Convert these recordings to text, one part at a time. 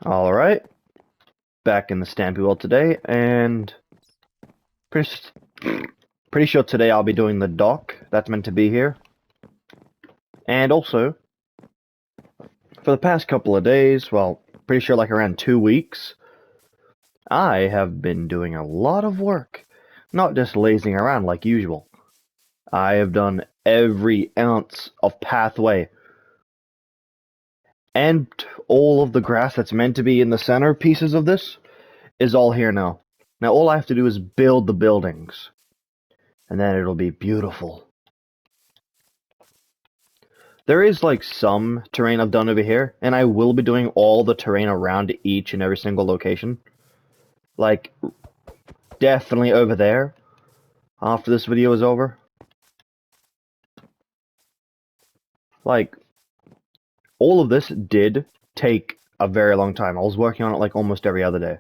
Alright, back in the Stampy world today, and pretty, pretty sure today I'll be doing the dock that's meant to be here. And also, for the past couple of days, well, pretty sure like around 2 weeks, I have been doing a lot of work, not just lazing around like usual. I have done every ounce of pathway, and all of the grass that's meant to be in the center pieces of this is all here now. Now all I have to do is build the buildings, and then it'll be beautiful. There is like some terrain I've done over here, and I will be doing all the terrain around each and every single location. Like, definitely over there, after this video is over. Like, all of this did take a very long time. I was working on it like almost every other day.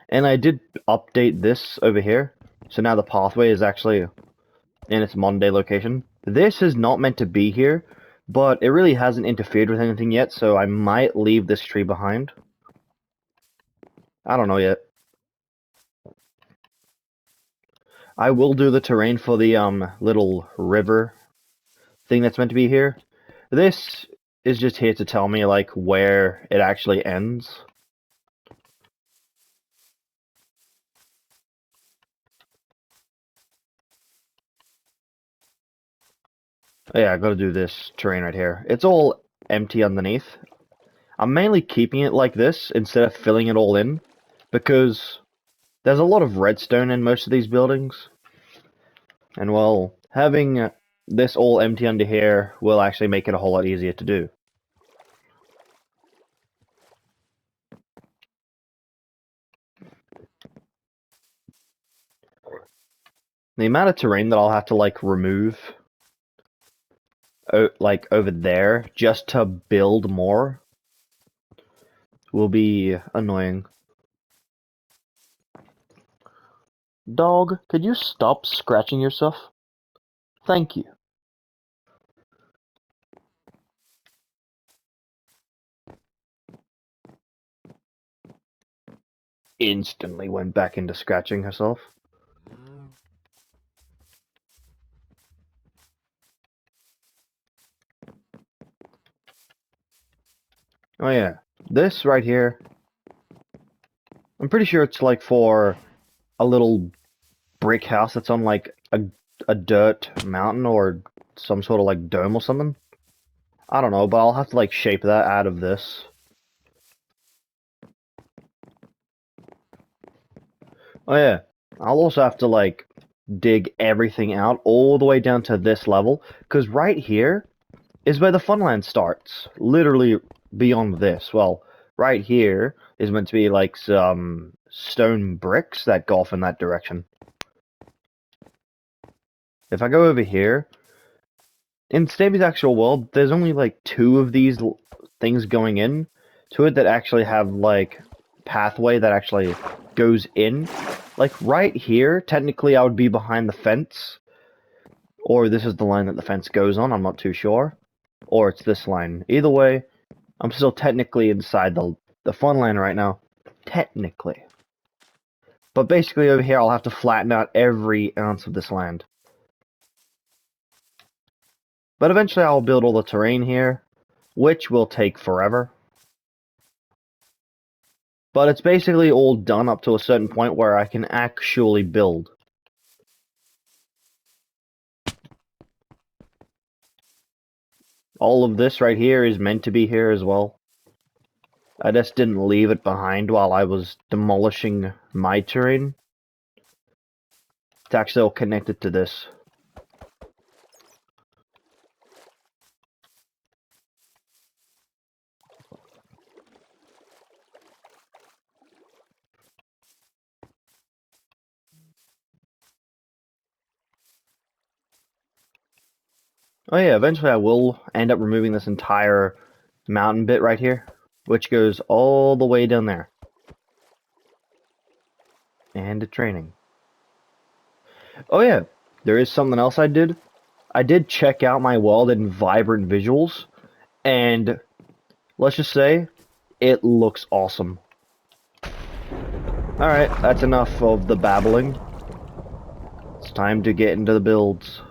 And I did update this over here, so now the pathway is actually in its modern day location. This is not meant to be here, but it really hasn't interfered with anything yet, so I might leave this tree behind. I don't know yet. I will do the terrain for the little river thing that's meant to be here. This is just here to tell me like where it actually ends. Oh, yeah, I gotta do this terrain right here. It's all empty underneath. I'm mainly keeping it like this instead of filling it all in, because there's a lot of redstone in most of these buildings. And well, having this all empty under here will actually make it a whole lot easier to do. The amount of terrain that I'll have to like remove like over there just to build more will be annoying. Dog, could you stop scratching yourself? Thank you. Instantly went back into scratching herself. Oh yeah, this right here, I'm pretty sure it's like for a little brick house that's on like a dirt mountain or some sort of like dome or something. I don't know, but I'll have to like shape that out of this. Oh yeah, I'll also have to like dig everything out all the way down to this level, because right here is where the funland starts. Literally beyond this. Well, right here is meant to be like some stone bricks that go off in that direction. If I go over here, in Stampy's actual world, there's only like 2 of these things going in to it that actually have like pathway that actually goes in. Like right here, technically I would be behind the fence, or this is the line that the fence goes on, I'm not too sure, or it's this line. Either way, I'm still technically inside the fun line right now, technically. But basically over here I'll have to flatten out every ounce of this land. But eventually I'll build all the terrain here, which will take forever. But it's basically all done up to a certain point where I can actually build. All of this right here is meant to be here as well. I just didn't leave it behind while I was demolishing my terrain. It's actually all connected to this. Oh yeah, eventually I will end up removing this entire mountain bit right here, which goes all the way down there. And to training. Oh yeah, there is something else I did. I did check out my world in vibrant visuals, and let's just say, it looks awesome. Alright, that's enough of the babbling. It's time to get into the builds.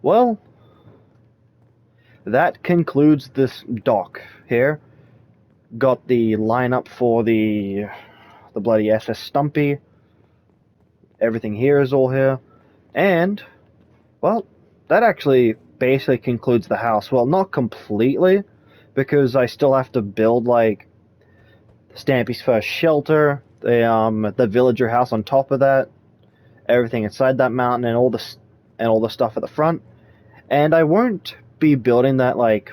Well, that concludes this dock here. Got the lineup for the bloody SS Stumpy. Everything here is all here. And, well, that actually basically concludes the house. Well, not completely, because I still have to build, like, Stampy's first shelter, the villager house on top of that, everything inside that mountain, and all the stuff at the front. And I won't be building that, like,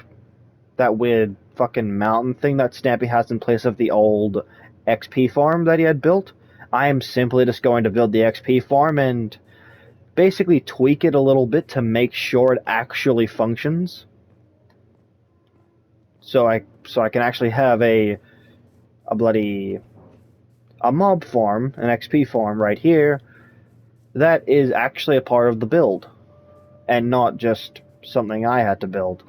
that weird fucking mountain thing that Stampy has in place of the old XP farm that he had built. I am simply just going to build the XP farm and basically tweak it a little bit to make sure it actually functions. So I can actually have a mob farm, an XP farm right here that is actually a part of the build and not just something I had to build.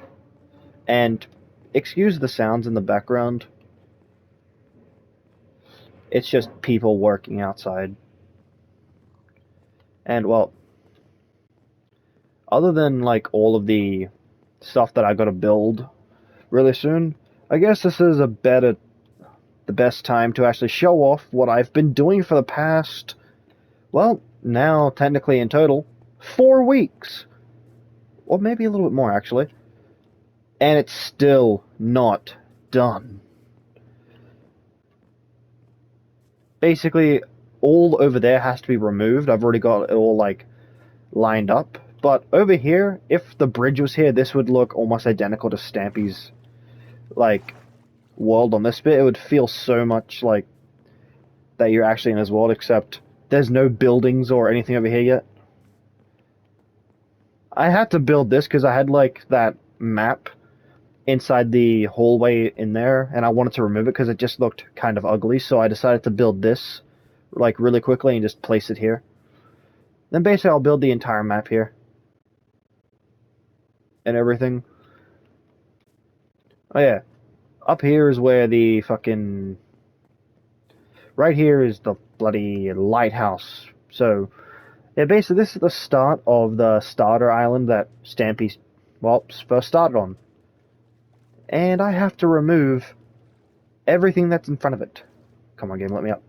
And excuse the sounds in the background. It's just people working outside. And, well, other than, like, all of the stuff that I gotta build really soon, I guess this is the best time to actually show off what I've been doing for the past, well, now technically in total, 4 weeks. Or maybe a little bit more, actually. And it's still not done. Basically, all over there has to be removed. I've already got it all, like, lined up. But over here, if the bridge was here, this would look almost identical to Stampy's, like, world on this bit. It would feel so much like that you're actually in his world, except there's no buildings or anything over here yet. I had to build this because I had, like, that map inside the hallway in there, and I wanted to remove it because it just looked kind of ugly, so I decided to build this, like, really quickly and just place it here. Then basically I'll build the entire map here. And everything. Oh yeah. Up here is where the fucking... Right here is the bloody lighthouse. So, yeah, basically this is the start of the starter island that Stampy, well, first started on. And I have to remove everything that's in front of it. Come on, game, let me up.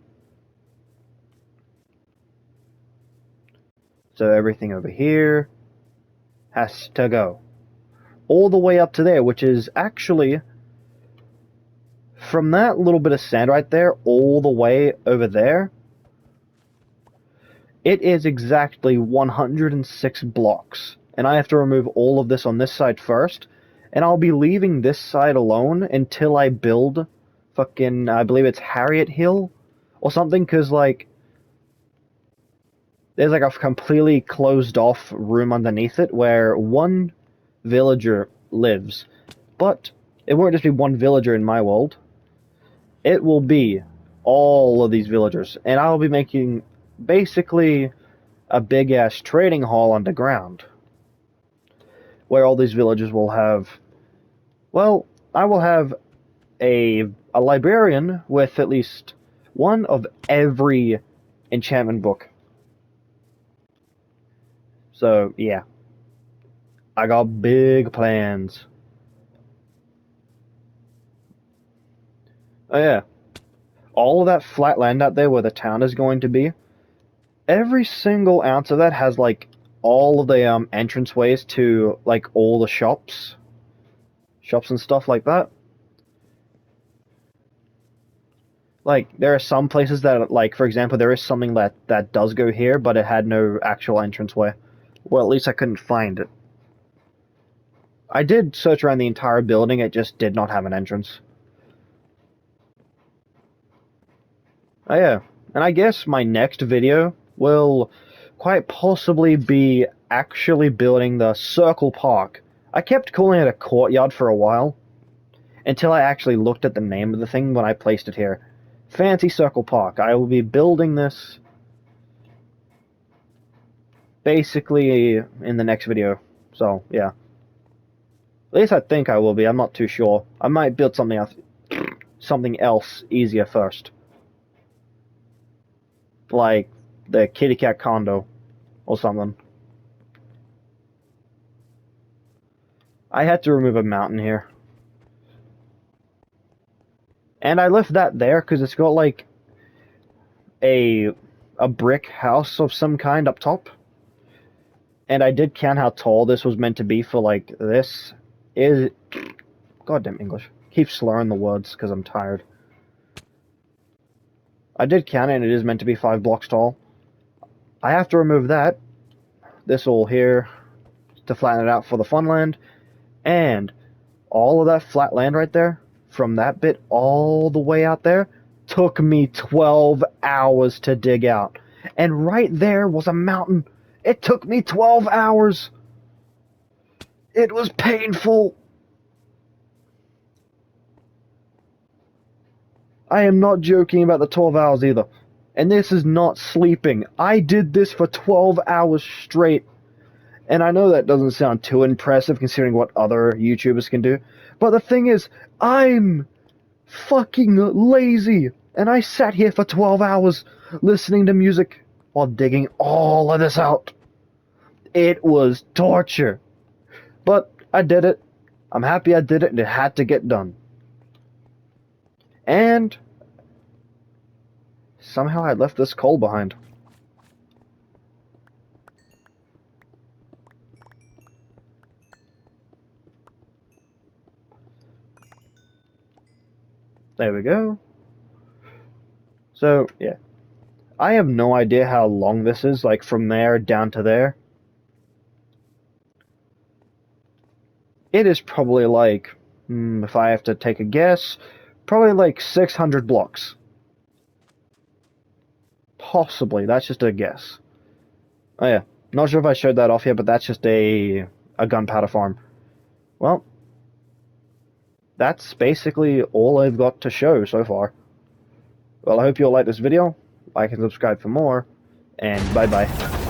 So everything over here has to go. All the way up to there, which is actually from that little bit of sand right there all the way over there. It is exactly 106 blocks. And I have to remove all of this on this side first. And I'll be leaving this side alone until I build fucking, I believe it's Harriet Hill or something, because, like, there's, like, a completely closed off room underneath it where one villager lives. But it won't just be one villager in my world. It will be all of these villagers. And I'll be making basically a big-ass trading hall underground where all these villagers will have... Well, I will have a librarian with at least one of every enchantment book. So, yeah. I got big plans. Oh, yeah. All of that flat land out there where the town is going to be, every single ounce of that has, like, all of the entranceways to, like, all the shops and stuff like that. Like, there are some places that, like, for example, there is something that does go here, but it had no actual entranceway. Well, at least I couldn't find it. I did search around the entire building, it just did not have an entrance. Oh yeah, and I guess my next video will quite possibly be actually building the Circle Park. I kept calling it a courtyard for a while, until I actually looked at the name of the thing when I placed it here. Fancy Circle Park. I will be building this basically in the next video. So, yeah. At least I think I will be. I'm not too sure. I might build something else easier first. Like the kitty cat condo or something. I had to remove a mountain here. And I left that there because it's got like a brick house of some kind up top. And I did count how tall this was meant to be for like this. Is goddamn English. Keep slurring the words because I'm tired. I did count it and it is meant to be 5 blocks tall. I have to remove that. This all here to flatten it out for the fun land. And all of that flat land right there, from that bit all the way out there, took me 12 hours to dig out. And right there was a mountain. It took me 12 hours. It was painful. I am not joking about the 12 hours either. And this is not sleeping. I did this for 12 hours straight. And I know that doesn't sound too impressive considering what other YouTubers can do. But the thing is, I'm fucking lazy. And I sat here for 12 hours listening to music while digging all of this out. It was torture. But I did it. I'm happy I did it and it had to get done. And somehow I left this coal behind. There we go. So, yeah. I have no idea how long this is, like from there down to there. It is probably like, if I have to take a guess, probably like 600 blocks. Possibly, that's just a guess. Oh yeah, not sure if I showed that off yet, but that's just a gunpowder farm. Well, that's basically all I've got to show so far. Well, I hope you all like this video, like and subscribe for more, and bye-bye.